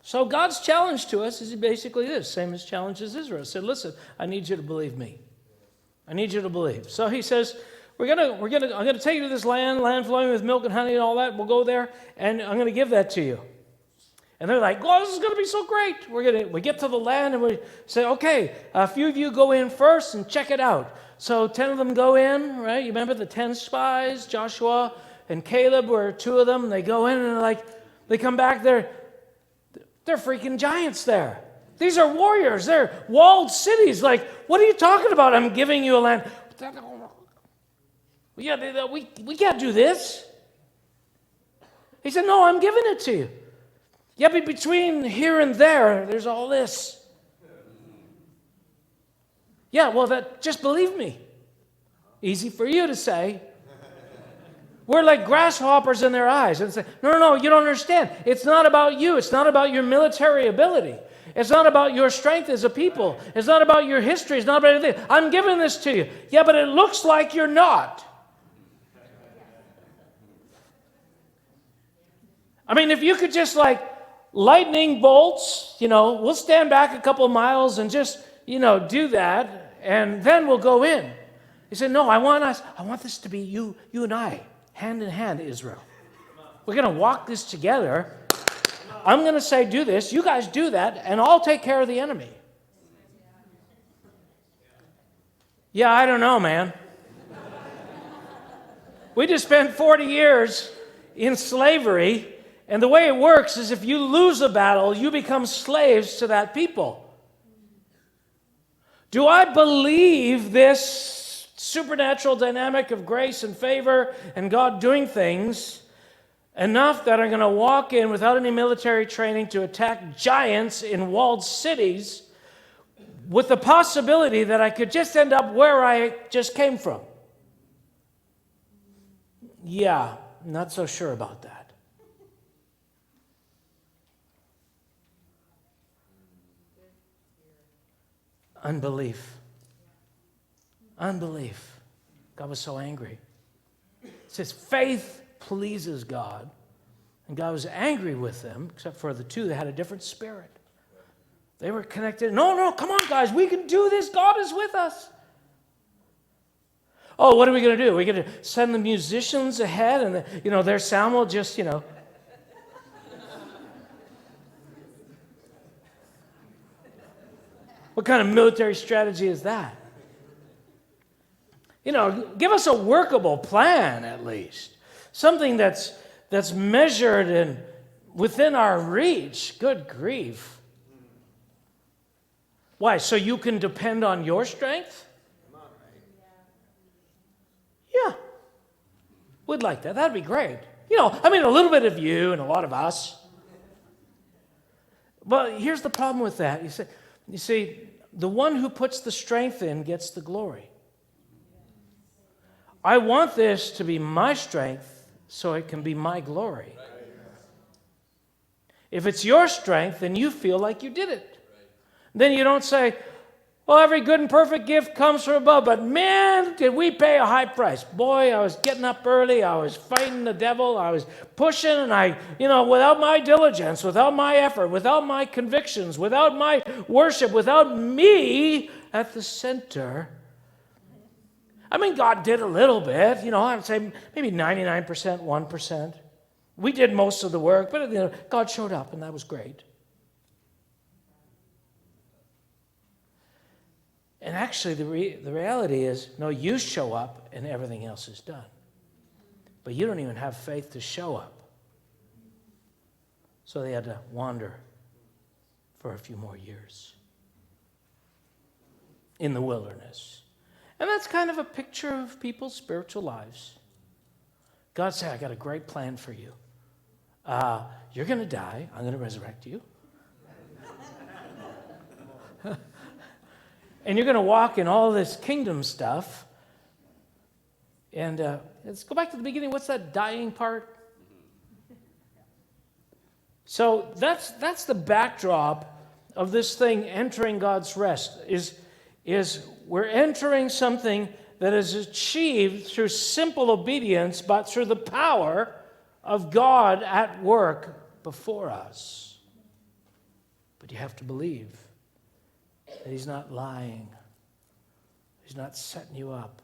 So God's challenge to us is basically this, same as challenge as Israel. He said, listen, I need you to believe me. I need you to believe. So he says, I'm gonna take you to this land flowing with milk and honey and all that. We'll go there, and I'm gonna give that to you. And they're like, "Oh, this is gonna be so great." We get to the land and we say, "Okay, a few of you go in first and check it out." So 10 of them go in, right? You remember the 10 spies? Joshua and Caleb were 2 of them. They go in and they come back. They're freaking giants there. These are warriors. They're walled cities. Like, what are you talking about? I'm giving you a land. Yeah, we can't do this. He said, no, I'm giving it to you. Yeah, but between here and there, there's all this. Yeah, well, just believe me. Easy for you to say. We're like grasshoppers in their eyes. And say, no, you don't understand. It's not about you. It's not about your military ability. It's not about your strength as a people. It's not about your history. It's not about anything. I'm giving this to you. Yeah, but it looks like you're not. I mean, if you could just lightning bolts, we'll stand back a couple of miles and just, do that, and then we'll go in. He said, no, I want this to be you and I, hand in hand, Israel. We're going to walk this together. I'm going to say, do this, you guys do that, and I'll take care of the enemy. Yeah, I don't know, man. We just spent 40 years in slavery, and the way it works is if you lose a battle, you become slaves to that people. Do I believe this supernatural dynamic of grace and favor and God doing things enough that I'm going to walk in without any military training to attack giants in walled cities with the possibility that I could just end up where I just came from? Yeah, not so sure about that. Unbelief. God was so angry. It says faith pleases God. And God was angry with them, except for the 2 that had a different spirit. They were connected. No, come on, guys. We can do this. God is with us. Oh, what are we going to do? We're going to send the musicians ahead and, their sound will just, What kind of military strategy is that? Give us a workable plan at least. Something that's measured and within our reach. Good grief. Why? So you can depend on your strength? Yeah. We'd like that. That'd be great. A little bit of you and a lot of us. But here's the problem with that. You see, the one who puts the strength in gets the glory. I want this to be my strength so it can be my glory. If it's your strength, then you feel like you did it. Then you don't say, well, every good and perfect gift comes from above, but man, did we pay a high price. Boy, I was getting up early, I was fighting the devil, I was pushing, and without my diligence, without my effort, without my convictions, without my worship, without me at the center. God did a little bit, I would say maybe 99%, 1%. We did most of the work, but God showed up, and that was great. And actually, the reality is, no, you show up and everything else is done. But you don't even have faith to show up. So they had to wander for a few more years in the wilderness. And that's kind of a picture of people's spiritual lives. God said, I got a great plan for you. You're going to die. I'm going to resurrect you. And you're going to walk in all this kingdom stuff. And let's go back to the beginning. What's that dying part? So that's the backdrop of this thing entering God's rest. Is we're entering something that is achieved through simple obedience, but through the power of God at work before us. But you have to believe that he's not lying. He's not setting you up.